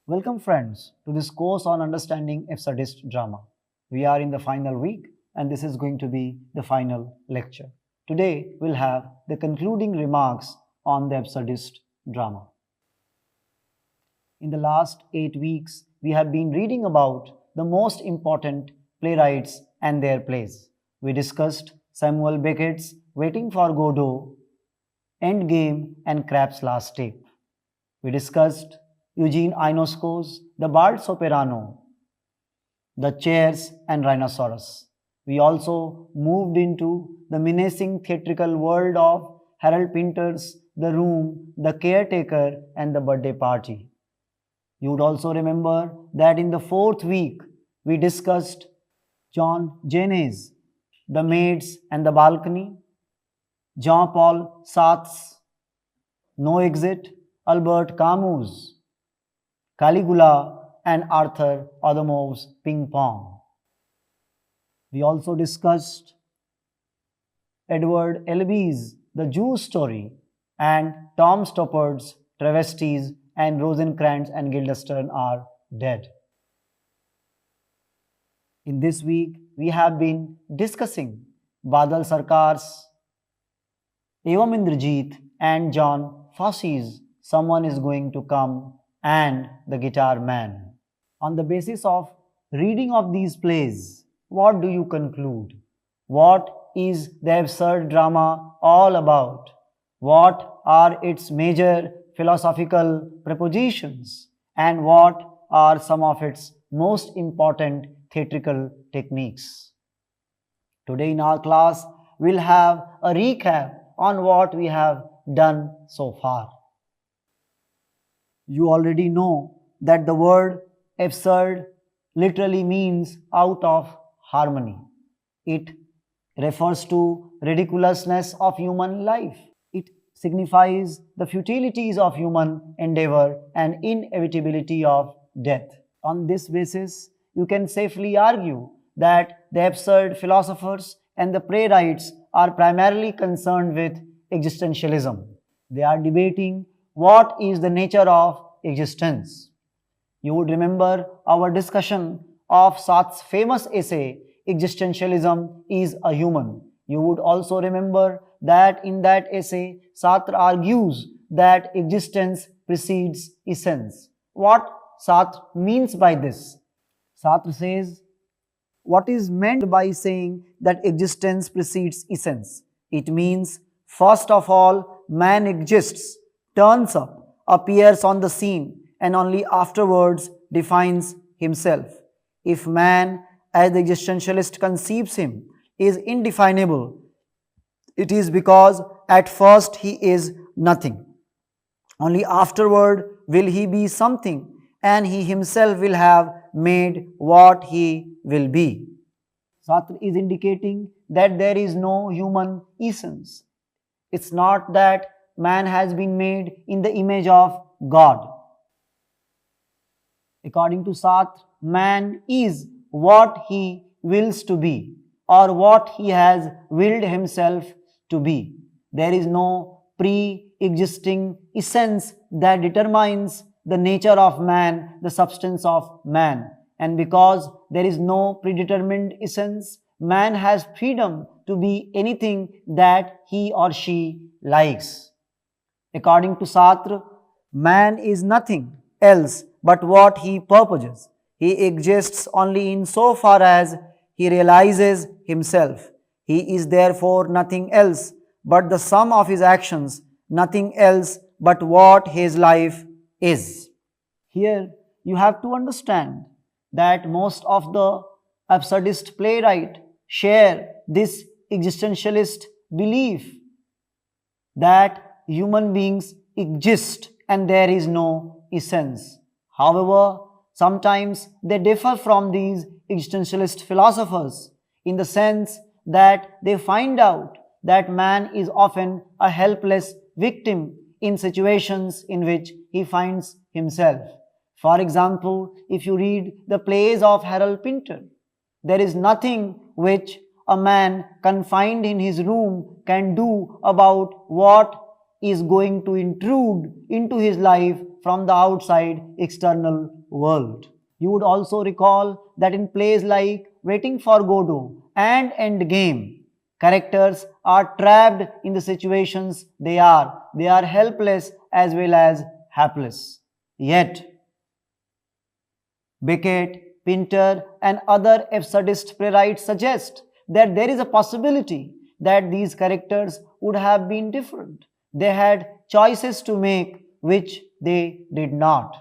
Welcome friends to this course on understanding absurdist drama. We are in the final week and this is going to be the final lecture. Today we'll have the concluding remarks on the absurdist drama. In the last 8 weeks, we have been reading about the most important playwrights and their plays. We discussed Samuel Beckett's Waiting for Godot, Endgame and Crab's Last Tape. We discussed Eugene Ionesco's The Bard Soprano, The Chairs and Rhinoceros. We also moved into the menacing theatrical world of Harold Pinter's The Room, The Caretaker and The Birthday Party. You would also remember that in the fourth week, we discussed John Jeunes, The Maids and the Balcony, Jean-Paul Sartre's No Exit, Albert Camus, Caligula and Arthur Adamov's Ping Pong. We also discussed Edward Albee's The Jew Story and Tom Stoppard's Travesties and Rosencrantz and Guildenstern Are Dead. In this week, we have been discussing Badal Sarkar's Evam Indrajit and John Fosse's Someone is Going to Come and The Guitar Man. On the basis of reading of these plays, what do you conclude? What is the absurd drama all about? What are its major philosophical propositions? And what are some of its most important theatrical techniques? Today in our class, we'll have a recap on what we have done so far. You already know that the word absurd literally means out of harmony. It refers to ridiculousness of human life. It signifies the futilities of human endeavor and inevitability of death. On this basis, you can safely argue that the absurd philosophers and the playwrights are primarily concerned with existentialism. They are debating what is the nature of existence. You would remember our discussion of Sartre's famous essay, Existentialism is a Human. You would also remember that in that essay, Sartre argues that existence precedes essence. What Sartre means by this? Sartre says, what is meant by saying that existence precedes essence? It means, first of all, man exists, turns up, appears on the scene, and only afterwards defines himself. If man, as the existentialist conceives him, is indefinable, it is because at first he is nothing. Only afterward will he be something, and he himself will have made what he will be. Sartre is indicating that there is no human essence. It's not that man has been made in the image of God. According to Sartre, man is what he wills to be or what he has willed himself to be. There is no pre-existing essence that determines the nature of man, the substance of man. And because there is no predetermined essence, man has freedom to be anything that he or she likes. According to Sartre, man is nothing else but what he purposes. He exists only in so far as he realizes himself. He is therefore nothing else but the sum of his actions, nothing else but what his life is. Here you have to understand that most of the absurdist playwrights share this existentialist belief that human beings exist and there is no essence. However, sometimes they differ from these existentialist philosophers in the sense that they find out that man is often a helpless victim in situations in which he finds himself. For example, if you read the plays of Harold Pinter, there is nothing which a man confined in his room can do about what is going to intrude into his life from the outside external world. You would also recall that in plays like Waiting for Godot and Endgame, characters are trapped in the situations they are. They are helpless as well as hapless. Yet, Beckett, Pinter, and other absurdist playwrights suggest that there is a possibility that these characters would have been different. They had choices to make which they did not.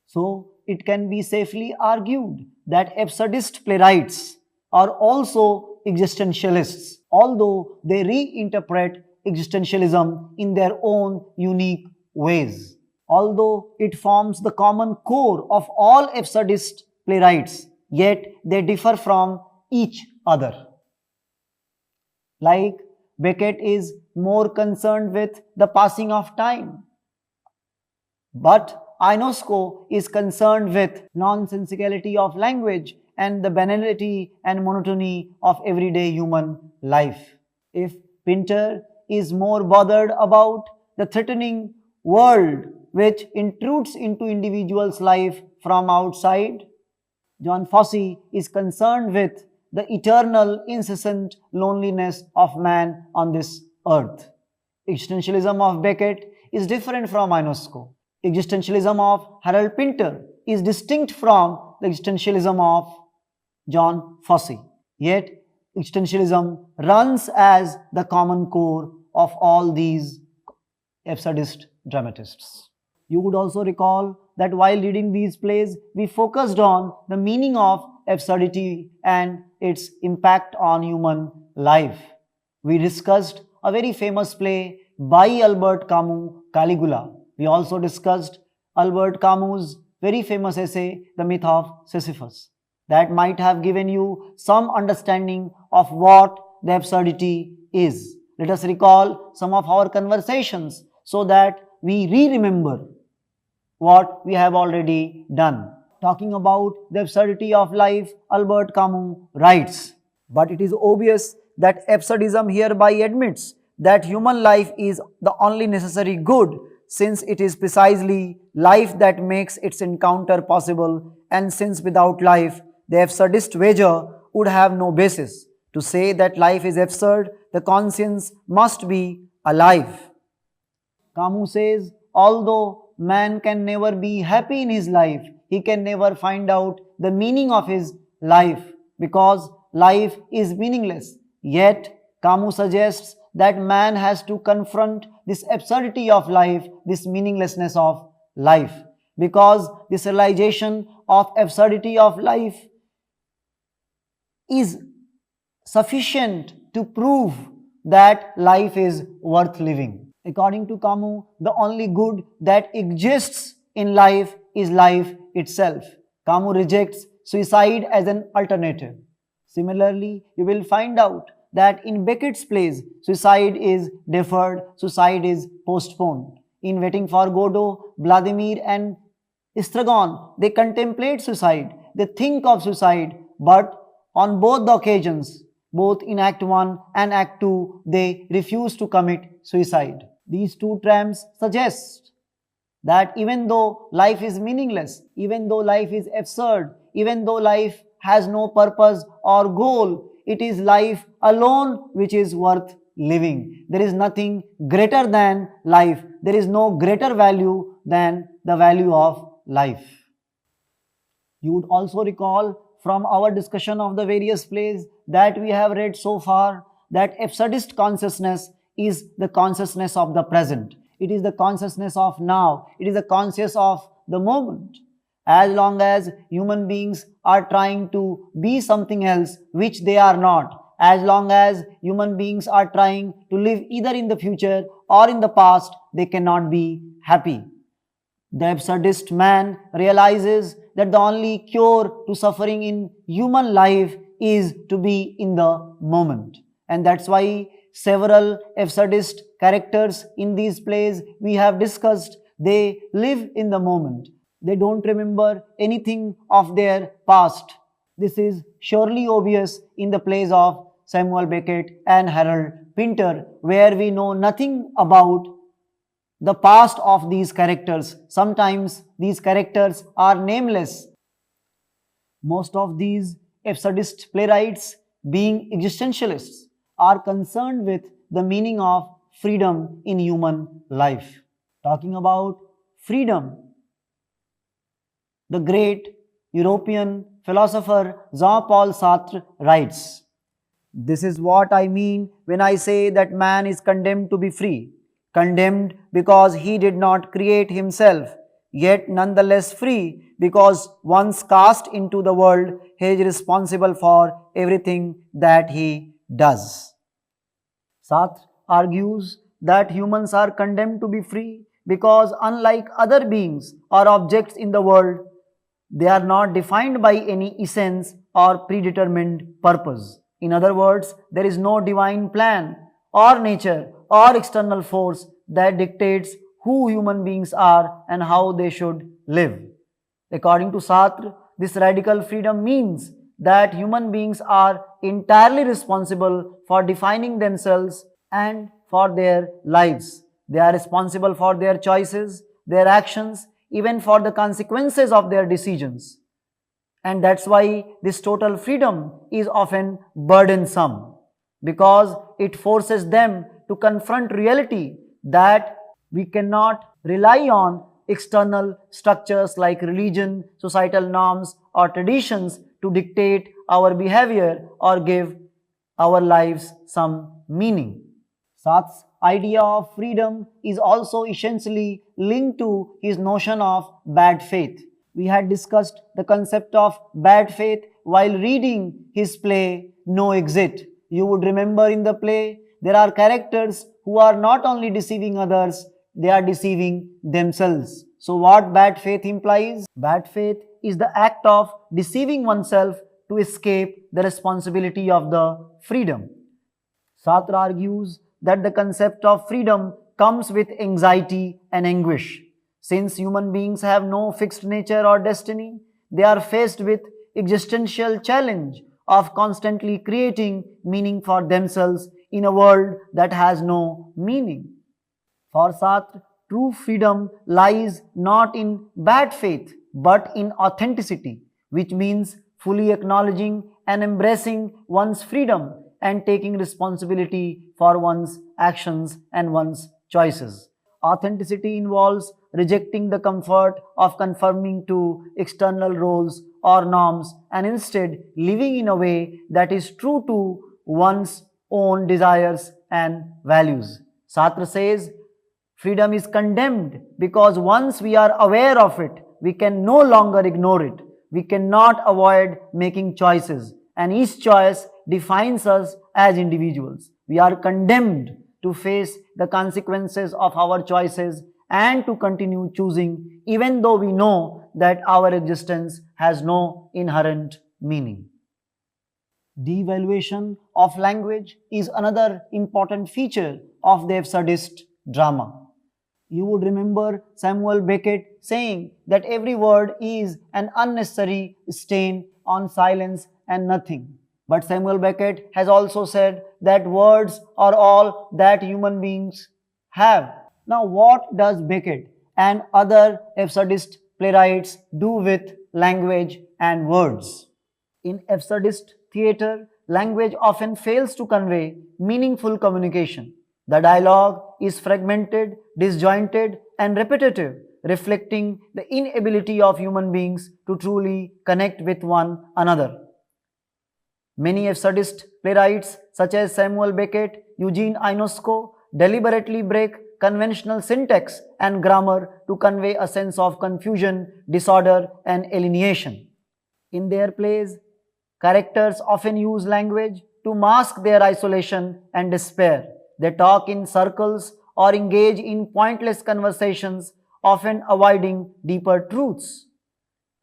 So, it can be safely argued that absurdist playwrights are also existentialists, although they reinterpret existentialism in their own unique ways. Although it forms the common core of all absurdist playwrights, yet they differ from each other. Like Beckett is more concerned with the passing of time, but Ionesco is concerned with nonsensicality of language and the banality and monotony of everyday human life. If Pinter is more bothered about the threatening world which intrudes into individuals' life from outside, John Fosse is concerned with the eternal, incessant loneliness of man on this earth. Existentialism of Beckett is different from Ionesco. Existentialism of Harold Pinter is distinct from the existentialism of John Fosse. Yet, existentialism runs as the common core of all these absurdist dramatists. You would also recall that while reading these plays, we focused on the meaning of absurdity and its impact on human life. We discussed a very famous play by Albert Camus, Caligula. We also discussed Albert Camus' very famous essay, The Myth of Sisyphus. That might have given you some understanding of what the absurdity is. Let us recall some of our conversations so that we remember what we have already done. Talking about the absurdity of life, Albert Camus writes, "But it is obvious that absurdism hereby admits that human life is the only necessary good, since it is precisely life that makes its encounter possible, and since without life, the absurdist wager would have no basis. To say that life is absurd, the conscience must be alive." Camus says, although man can never be happy in his life, he can never find out the meaning of his life because life is meaningless. Yet, Camus suggests that man has to confront this absurdity of life, this meaninglessness of life, because this realization of absurdity of life is sufficient to prove that life is worth living. According to Camus, the only good that exists in life is life itself. Camus rejects suicide as an alternative. Similarly, you will find out that in Beckett's plays, suicide is deferred, suicide is postponed. In Waiting for Godot, Vladimir and Estragon, they contemplate suicide, they think of suicide, but on both the occasions, both in Act 1 and Act 2, they refuse to commit suicide. These two trams suggest that even though life is meaningless, even though life is absurd, even though life has no purpose or goal, it is life alone which is worth living. There is nothing greater than life. There is no greater value than the value of life. You would also recall from our discussion of the various plays that we have read so far that absurdist consciousness is the consciousness of the present. It is the consciousness of now. It is the conscious of the moment. As long as human beings are trying to be something else which they are not, as long as human beings are trying to live either in the future or in the past, they cannot be happy. The absurdist man realizes that the only cure to suffering in human life is to be in the moment. And that's why several absurdist characters in these plays we have discussed, they live in the moment. They don't remember anything of their past. This is surely obvious in the plays of Samuel Beckett and Harold Pinter, where we know nothing about the past of these characters. Sometimes these characters are nameless. Most of these absurdist playwrights, being existentialists, are concerned with the meaning of freedom in human life. Talking about freedom, the great European philosopher Jean-Paul Sartre writes, "This is what I mean when I say that man is condemned to be free. Condemned because he did not create himself, yet nonetheless free because once cast into the world, he is responsible for everything that he does." Sartre argues that humans are condemned to be free because, unlike other beings or objects in the world, they are not defined by any essence or predetermined purpose. In other words, there is no divine plan or nature or external force that dictates who human beings are and how they should live. According to Sartre, this radical freedom means that human beings are entirely responsible for defining themselves and for their lives. They are responsible for their choices, their actions, even for the consequences of their decisions. And that's why this total freedom is often burdensome, because it forces them to confront reality that we cannot rely on external structures like religion, societal norms, or traditions to dictate our behavior or give our lives some meaning. Sartre's idea of freedom is also essentially linked to his notion of bad faith. We had discussed the concept of bad faith while reading his play No Exit. You would remember in the play, there are characters who are not only deceiving others, they are deceiving themselves. So what bad faith implies? Bad faith is the act of deceiving oneself to escape the responsibility of the freedom. Sartre argues that the concept of freedom comes with anxiety and anguish. Since human beings have no fixed nature or destiny, they are faced with existential challenge of constantly creating meaning for themselves in a world that has no meaning. For Sartre, true freedom lies not in bad faith but in authenticity, which means fully acknowledging and embracing one's freedom and taking responsibility for one's actions and one's choices. Authenticity involves rejecting the comfort of conforming to external roles or norms and instead living in a way that is true to one's own desires and values. Sartre says, freedom is condemned because once we are aware of it, we can no longer ignore it. We cannot avoid making choices, and each choice defines us as individuals. We are condemned to face the consequences of our choices and to continue choosing even though we know that our existence has no inherent meaning. Devaluation of language is another important feature of the absurdist drama. You would remember Samuel Beckett saying that every word is an unnecessary stain on silence and nothing. But Samuel Beckett has also said that words are all that human beings have. Now, what does Beckett and other absurdist playwrights do with language and words? In absurdist theatre, language often fails to convey meaningful communication. The dialogue is fragmented, disjointed, and repetitive, reflecting the inability of human beings to truly connect with one another. Many absurdist playwrights, such as Samuel Beckett, Eugene Ionesco, deliberately break conventional syntax and grammar to convey a sense of confusion, disorder, and alienation. In their plays, characters often use language to mask their isolation and despair. They talk in circles or engage in pointless conversations, often avoiding deeper truths.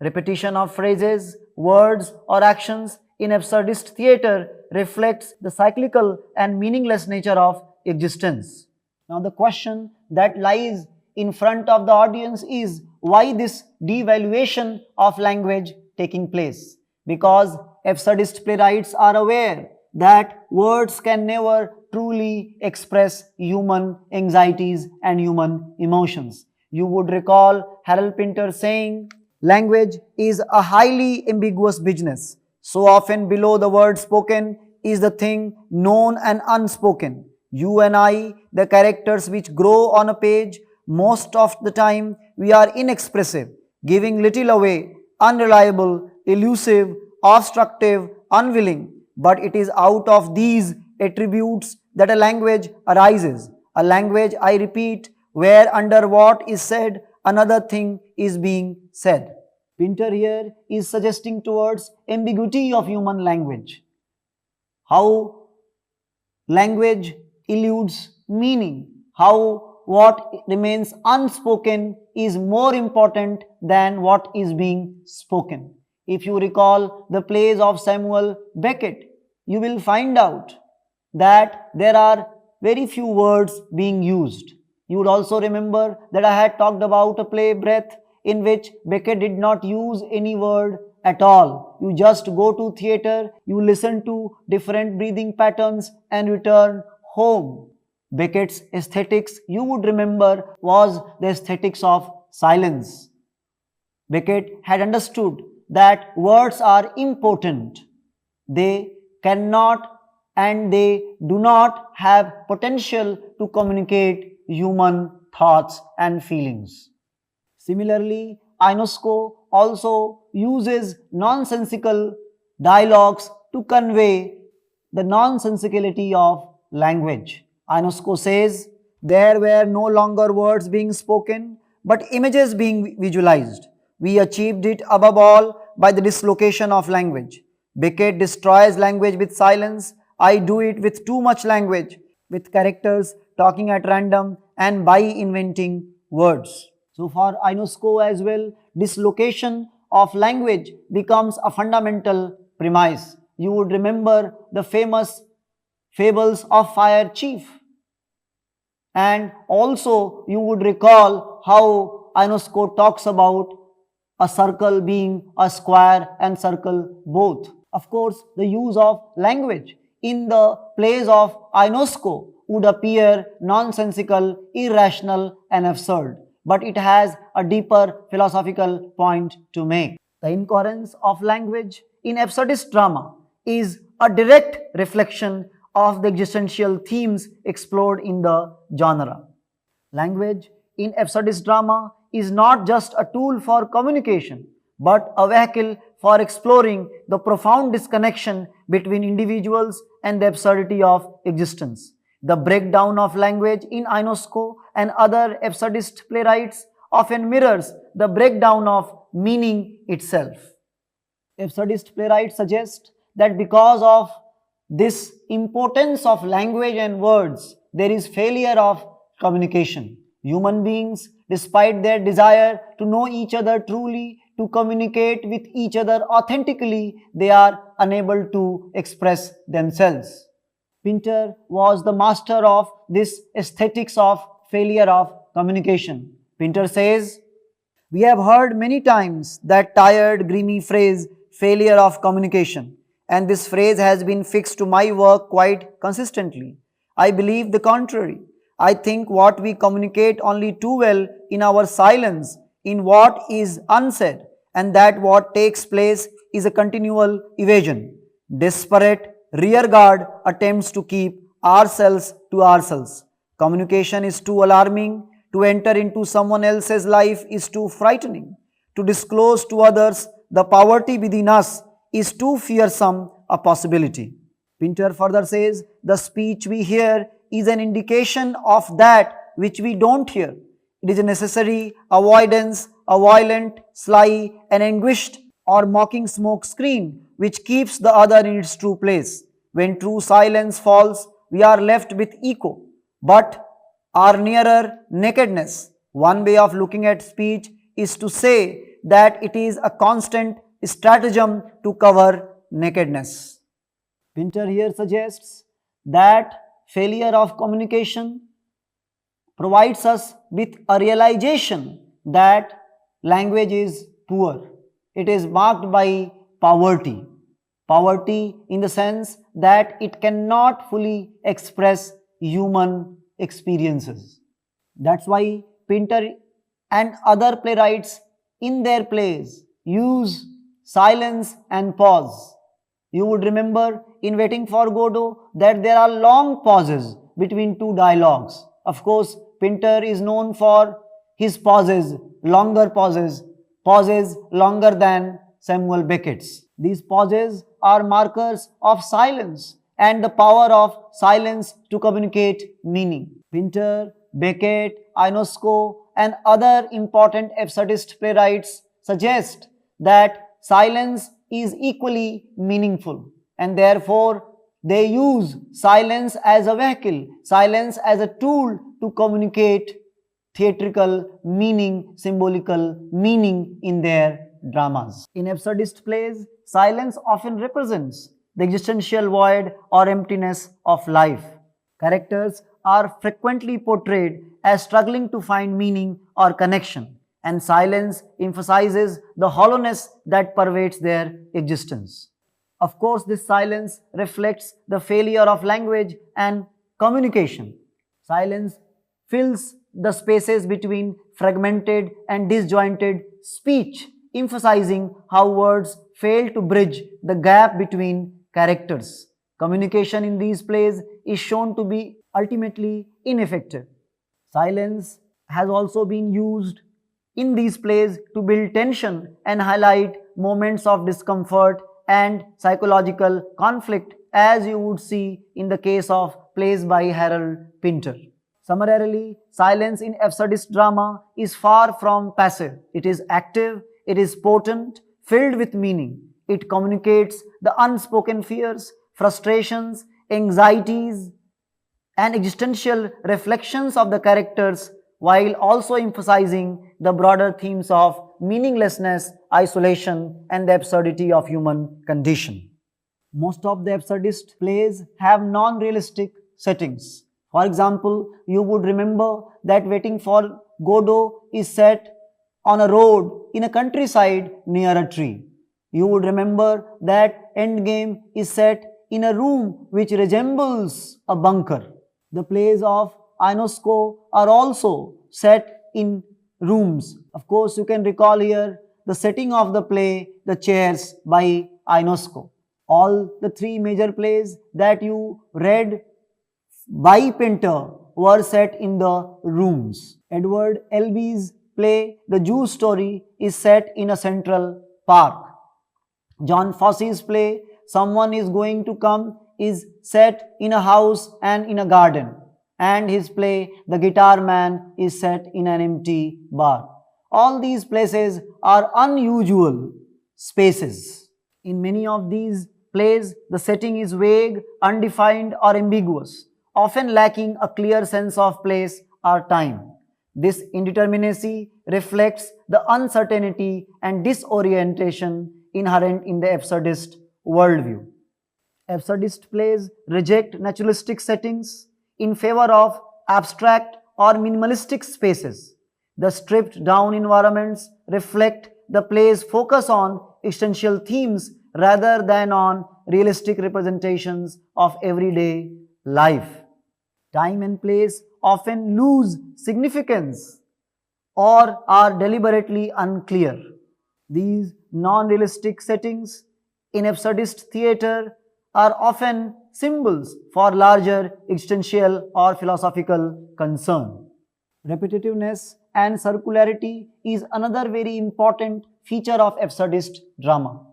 Repetition of phrases, words, or actions in absurdist theatre reflects the cyclical and meaningless nature of existence. Now, the question that lies in front of the audience is, why this devaluation of language taking place? Because absurdist playwrights are aware that words can never truly express human anxieties and human emotions. You would recall Harold Pinter saying, language is a highly ambiguous business. So often below the word spoken is the thing known and unspoken. You and I, the characters which grow on a page, most of the time we are inexpressive, giving little away, unreliable, elusive, obstructive, unwilling. But it is out of these attributes that a language arises. A language, I repeat, where under what is said, another thing is being said. Pinter here is suggesting towards ambiguity of human language. How language eludes meaning. How what remains unspoken is more important than what is being spoken. If you recall the plays of Samuel Beckett, you will find out that there are very few words being used. You would also remember that I had talked about a play Breath in which Beckett did not use any word at all. You just go to theater, you listen to different breathing patterns and return home. Beckett's aesthetics, you would remember, was the aesthetics of silence. Beckett had understood that words are important. They cannot and they do not have potential to communicate human thoughts and feelings. Similarly, Ionesco also uses nonsensical dialogues to convey the nonsensicality of language. Ionesco says, there were no longer words being spoken, but images being visualized. We achieved it above all by the dislocation of language. Beckett destroys language with silence. I do it with too much language, with characters talking at random and by inventing words. So for Ionesco as well, dislocation of language becomes a fundamental premise. You would remember the famous fables of Fire Chief. And also you would recall how Ionesco talks about a circle being a square and circle both. Of course, the use of language in the plays of Ionesco would appear nonsensical, irrational and absurd. But it has a deeper philosophical point to make. The incoherence of language in absurdist drama is a direct reflection of the existential themes explored in the genre. Language in absurdist drama is not just a tool for communication, but a vehicle for exploring the profound disconnection between individuals and the absurdity of existence. The breakdown of language in Ionesco and other absurdist playwrights often mirrors the breakdown of meaning itself. Absurdist playwrights suggest that because of this importance of language and words, there is failure of communication. Human beings, despite their desire to know each other truly, to communicate with each other authentically, they are unable to express themselves. Pinter was the master of this aesthetics of failure of communication. Pinter says, we have heard many times that tired, grimy phrase, failure of communication, and this phrase has been fixed to my work quite consistently. I believe the contrary. I think what we communicate only too well in our silence, in what is unsaid, and that what takes place is a continual evasion, desperate rearguard attempts to keep ourselves to ourselves. Communication is too alarming. To enter into someone else's life is too frightening. To disclose to others the poverty within us is too fearsome a possibility. Pinter further says, the speech we hear is an indication of that which we don't hear. It is a necessary avoidance, a violent, sly, and anguished or mocking smoke screen which keeps the other in its true place. When true silence falls, we are left with echo, but are nearer nakedness. One way of looking at speech is to say that it is a constant stratagem to cover nakedness. Pinter here suggests that failure of communication provides us with a realization that language is poor. It is marked by poverty. Poverty in the sense that it cannot fully express human experiences. That's why Pinter and other playwrights in their plays use silence and pause. You would remember in Waiting for Godot that there are long pauses between two dialogues. Of course, Pinter is known for his pauses, pauses longer than Samuel Beckett's. These pauses are markers of silence and the power of silence to communicate meaning. Pinter, Beckett, Ionesco, and other important absurdist playwrights suggest that silence is equally meaningful, and therefore they use silence as a vehicle, silence as a tool to communicate theatrical meaning, symbolical meaning in their dramas. In absurdist plays, silence often represents the existential void or emptiness of life. Characters are frequently portrayed as struggling to find meaning or connection, and silence emphasizes the hollowness that pervades their existence. Of course, this silence reflects the failure of language and communication. Silence fills the spaces between fragmented and disjointed speech, emphasizing how words fail to bridge the gap between characters. Communication in these plays is shown to be ultimately ineffective. Silence has also been used in these plays to build tension and highlight moments of discomfort and psychological conflict, as you would see in the case of plays by Harold Pinter. Summarily, silence in absurdist drama is far from passive. It is active, it is potent, filled with meaning. It communicates the unspoken fears, frustrations, anxieties, and existential reflections of the characters, while also emphasizing the broader themes of meaninglessness, isolation, and the absurdity of human condition. Most of the absurdist plays have non-realistic settings. For example, you would remember that Waiting for Godot is set on a road in a countryside near a tree. You would remember that Endgame is set in a room which resembles a bunker. The plays of Ionesco are also set in rooms. Of course, you can recall here the setting of the play The Chairs by Ionesco. All the three major plays that you read by Pinter were set in the rooms. Edward Albee's play The Jew Story is set in a central park. John Fosse's play Someone is Going to Come is set in a house and in a garden, and his play The Guitar Man is set in an empty bar. All these places are unusual spaces. In many of these plays, the setting is vague, undefined, or ambiguous, often lacking a clear sense of place or time. This indeterminacy reflects the uncertainty and disorientation inherent in the absurdist worldview. Absurdist plays reject naturalistic settings in favor of abstract or minimalistic spaces. The stripped down environments reflect the play's focus on existential themes rather than on realistic representations of everyday life. Time and place often lose significance or are deliberately unclear. These non-realistic settings in absurdist theatre are often symbols for larger existential or philosophical concern. Repetitiveness and circularity is another very important feature of absurdist drama.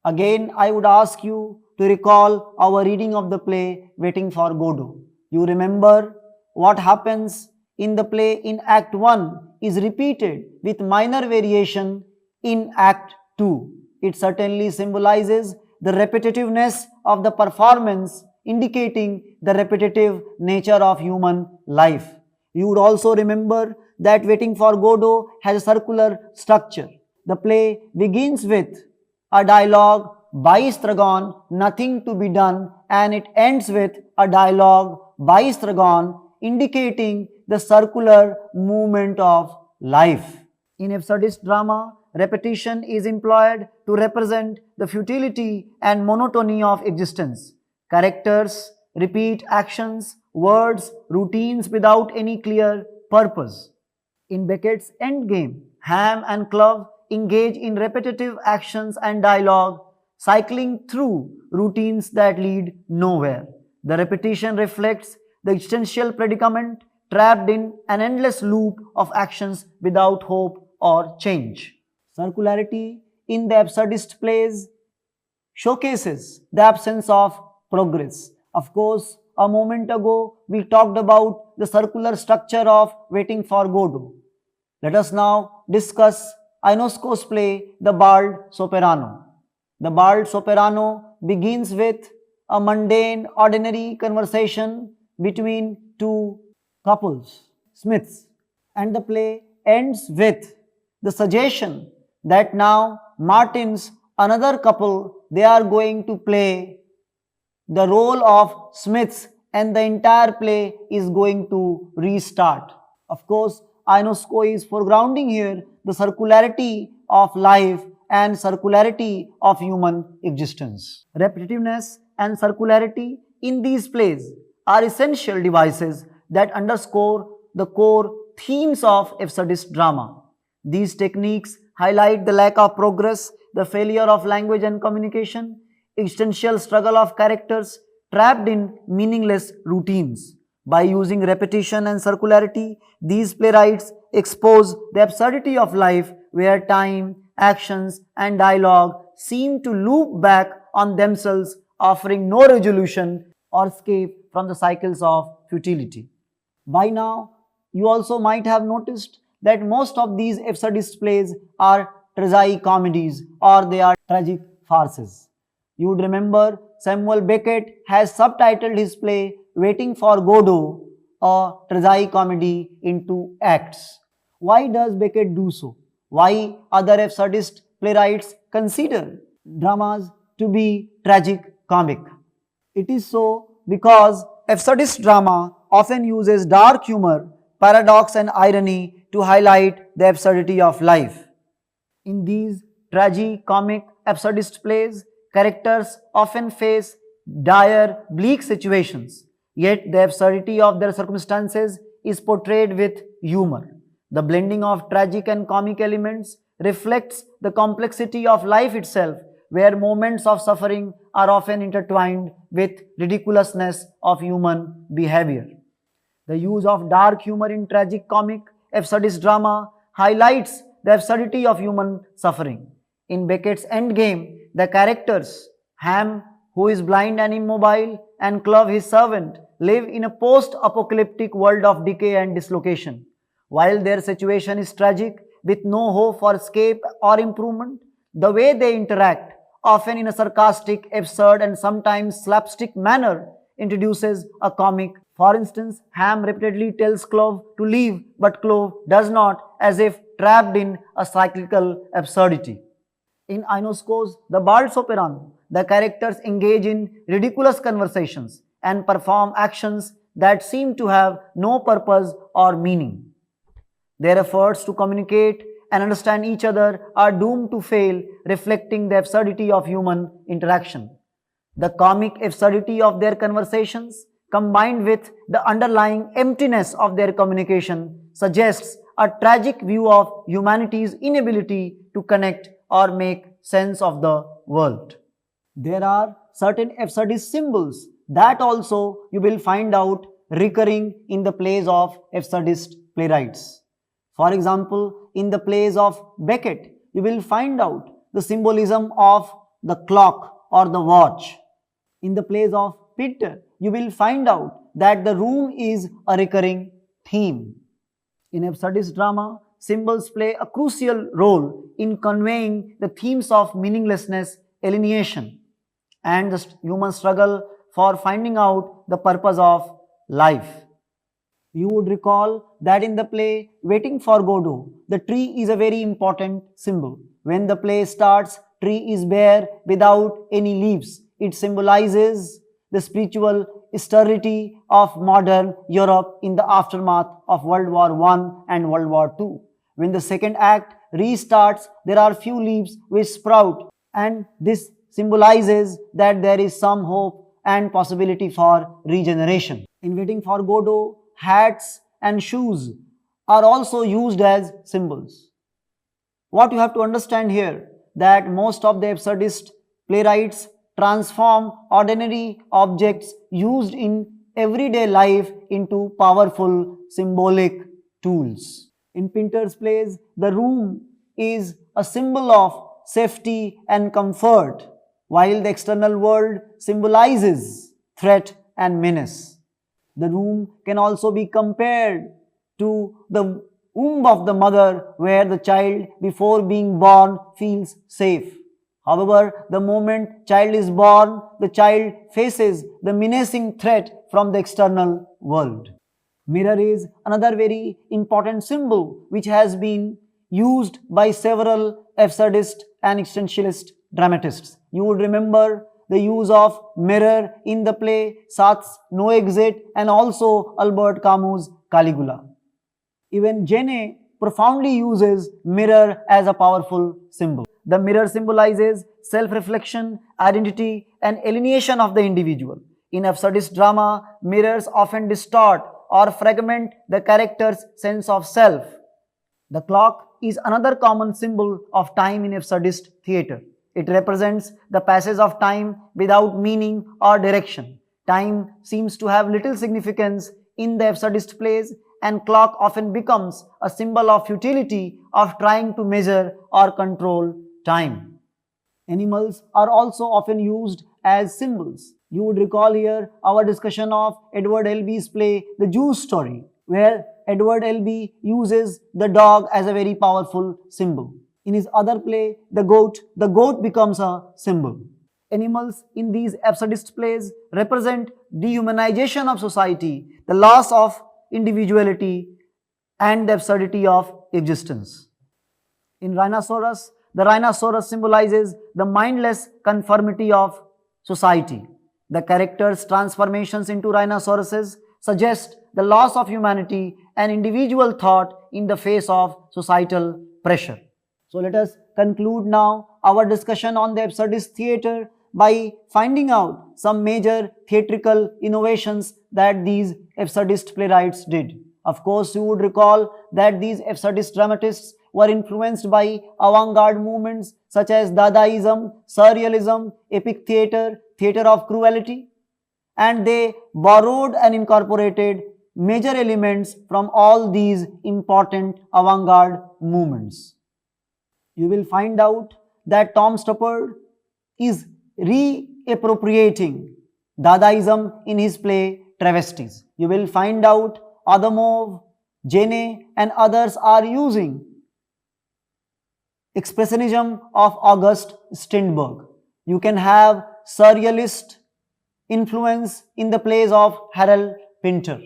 Again, I would ask you to recall our reading of the play Waiting for Godot. You remember what happens in the play in Act 1 is repeated with minor variation in Act 2. It certainly symbolizes the repetitiveness of the performance, indicating the repetitive nature of human life. You would also remember that Waiting for Godot has a circular structure. The play begins with a dialogue by Stragon, nothing to be done, and it ends with a dialogue by Stragon, indicating the circular movement of life. In absurdist drama, repetition is employed to represent the futility and monotony of existence. Characters repeat actions, words, routines without any clear purpose. In Beckett's Endgame, Ham and Clove engage in repetitive actions and dialogue, cycling through routines that lead nowhere. The repetition reflects the existential predicament trapped in an endless loop of actions without hope or change. Circularity in the absurdist plays showcases the absence of progress. Of course, a moment ago we talked about the circular structure of Waiting for Godot. Let us now discuss Ionesco's play The Bald Soprano. The Bald Soprano begins with a mundane, ordinary conversation between two couples, Smiths, and the play ends with the suggestion that now Martin's another couple, they are going to play the role of Smiths and the entire play is going to restart. Of course, Ionesco is foregrounding here the circularity of life and circularity of human existence. Repetitiveness and circularity in these plays are essential devices that underscore the core themes of absurdist drama. These techniques highlight the lack of progress, the failure of language and communication, existential struggle of characters trapped in meaningless routines. By using repetition and circularity, these playwrights expose the absurdity of life where time, actions, and dialogue seem to loop back on themselves, offering no resolution or escape from the cycles of futility. By now, you also might have noticed that most of these absurdist plays are tragi-comedies or they are tragic farces. You would remember Samuel Beckett has subtitled his play Waiting for Godot, a tragi-comedy in 2 acts. Why does Beckett do so? Why other absurdist playwrights consider dramas to be tragic comic? It is so because absurdist drama often uses dark humor, paradox and irony to highlight the absurdity of life. In these tragi-comic absurdist plays, characters often face dire, bleak situations, yet the absurdity of their circumstances is portrayed with humor. The blending of tragic and comic elements reflects the complexity of life itself, where moments of suffering are often intertwined with ridiculousness of human behavior. The use of dark humor in tragic comic absurdist drama highlights the absurdity of human suffering. In Beckett's Endgame, the characters, Ham, who is blind and immobile, and Clove, his servant, live in a post-apocalyptic world of decay and dislocation. While their situation is tragic, with no hope for escape or improvement, the way they interact, often in a sarcastic, absurd, and sometimes slapstick manner, introduces a comic. For instance, Ham repeatedly tells Clove to leave, but Clove does not, as if trapped in a cyclical absurdity. In Ionesco's The Bald Soprano, the characters engage in ridiculous conversations and perform actions that seem to have no purpose or meaning. Their efforts to communicate and understand each other are doomed to fail, reflecting the absurdity of human interaction. The comic absurdity of their conversations, combined with the underlying emptiness of their communication, suggests a tragic view of humanity's inability to connect or make sense of the world. There are certain absurdist symbols that also you will find out recurring in the plays of absurdist playwrights. For example, in the plays of Beckett, you will find out the symbolism of the clock or the watch. In the plays of Pinter, you will find out that the room is a recurring theme. In absurdist drama, symbols play a crucial role in conveying the themes of meaninglessness, alienation, and the human struggle for finding out the purpose of life. You would recall that in the play Waiting for Godot, the tree is a very important symbol. When the play starts, tree is bare without any leaves. It symbolizes the spiritual sterility of modern Europe in the aftermath of World War I and World War II. When the second act restarts, there are few leaves which sprout, and this symbolizes that there is some hope and possibility for regeneration. In Waiting for Godot, hats and shoes are also used as symbols. What you have to understand here, that most of the absurdist playwrights transform ordinary objects used in everyday life into powerful symbolic tools. In Pinter's plays, the room is a symbol of safety and comfort, while the external world symbolizes threat and menace. The room can also be compared to the womb of the mother, where the child before being born feels safe. However, the moment child is born, the child faces the menacing threat from the external world. Mirror is another very important symbol which has been used by several absurdist and existentialist dramatists. You would remember the use of mirror in the play Sartre's No Exit and also Albert Camus' Caligula. Even Jane profoundly uses mirror as a powerful symbol. The mirror symbolizes self-reflection, identity, and alienation of the individual. In absurdist drama, mirrors often distort or fragment the character's sense of self. The clock is another common symbol of time in absurdist theatre. It represents the passage of time without meaning or direction. Time seems to have little significance in the absurdist plays, and clock often becomes a symbol of futility of trying to measure or control time. Animals are also often used as symbols. You would recall here our discussion of Edward Albee's play The Jews Story, where Edward Albee uses the dog as a very powerful symbol. In his other play, The goat becomes a symbol. Animals in these absurdist plays represent dehumanization of society, the loss of individuality, and the absurdity of existence. In Rhinoceros, the rhinoceros symbolizes the mindless conformity of society. The characters' transformations into rhinoceroses suggest the loss of humanity and individual thought in the face of societal pressure. So let us conclude now our discussion on the absurdist theatre by finding out some major theatrical innovations that these absurdist playwrights did. Of course, you would recall that these absurdist dramatists were influenced by avant-garde movements such as Dadaism, Surrealism, epic theatre, theatre of cruelty, and they borrowed and incorporated major elements from all these important avant-garde movements. You will find out that Tom Stoppard is reappropriating Dadaism in his play Travesties. You will find out Adamov, Jene and others are using Expressionism of August Strindberg. You can have Surrealist influence in the plays of Harold Pinter.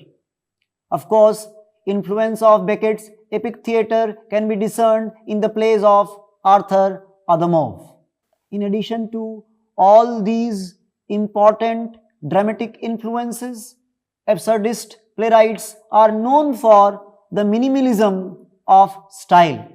Of course, influence of Beckett's epic theatre can be discerned in the plays of Arthur Adamov. In addition to all these important dramatic influences, absurdist playwrights are known for the minimalism of style.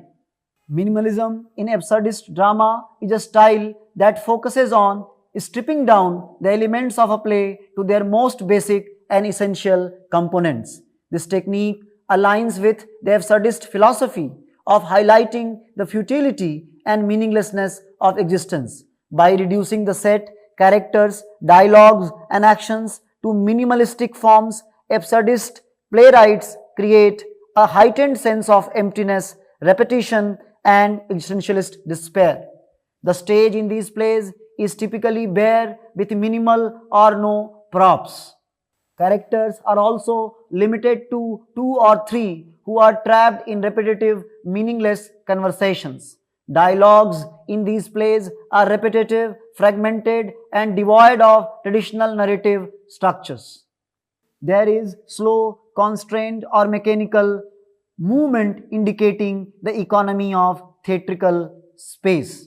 Minimalism in absurdist drama is a style that focuses on stripping down the elements of a play to their most basic and essential components. This technique aligns with the absurdist philosophy of highlighting the futility and meaninglessness of existence. By reducing the set, characters, dialogues and actions to minimalistic forms, absurdist playwrights create a heightened sense of emptiness, repetition and existentialist despair. The stage in these plays is typically bare with minimal or no props. Characters are also limited to 2 or 3 who are trapped in repetitive, meaningless conversations. Dialogues in these plays are repetitive, fragmented and devoid of traditional narrative structures. There is slow, constrained or mechanical movement indicating the economy of theatrical space.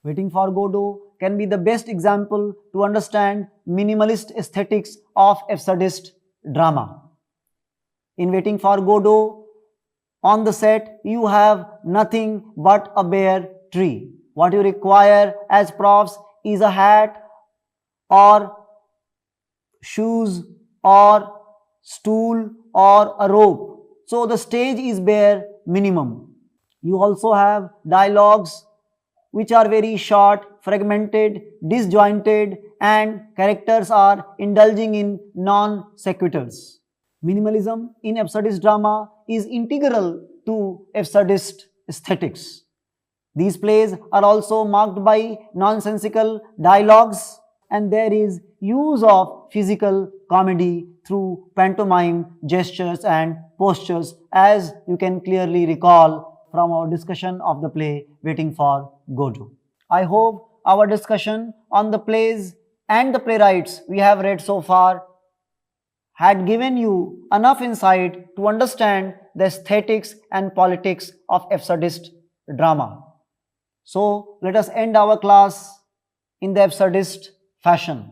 Waiting for Godot can be the best example to understand minimalist aesthetics of absurdist drama. In Waiting for Godot, On the set, you have nothing but a bare tree. What you require as props is a hat or shoes or stool or a rope. So the stage is bare minimum. You also have dialogues which are very short, fragmented, disjointed, and characters are indulging in non sequiturs. Minimalism in absurdist drama is integral to absurdist aesthetics. These plays are also marked by nonsensical dialogues, and there is use of physical comedy through pantomime gestures and postures, as you can clearly recall from our discussion of the play Waiting for Godot. I hope our discussion on the plays and the playwrights we have read so far had given you enough insight to understand the aesthetics and politics of absurdist drama. So let us end our class in the absurdist fashion.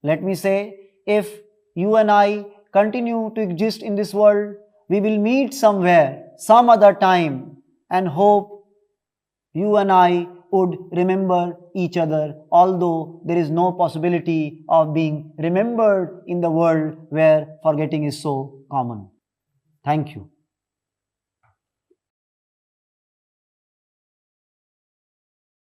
Let me say, if you and I continue to exist in this world, we will meet somewhere, some other time, and hope you and I would remember each other, although there is no possibility of being remembered in the world where forgetting is so common. Thank you.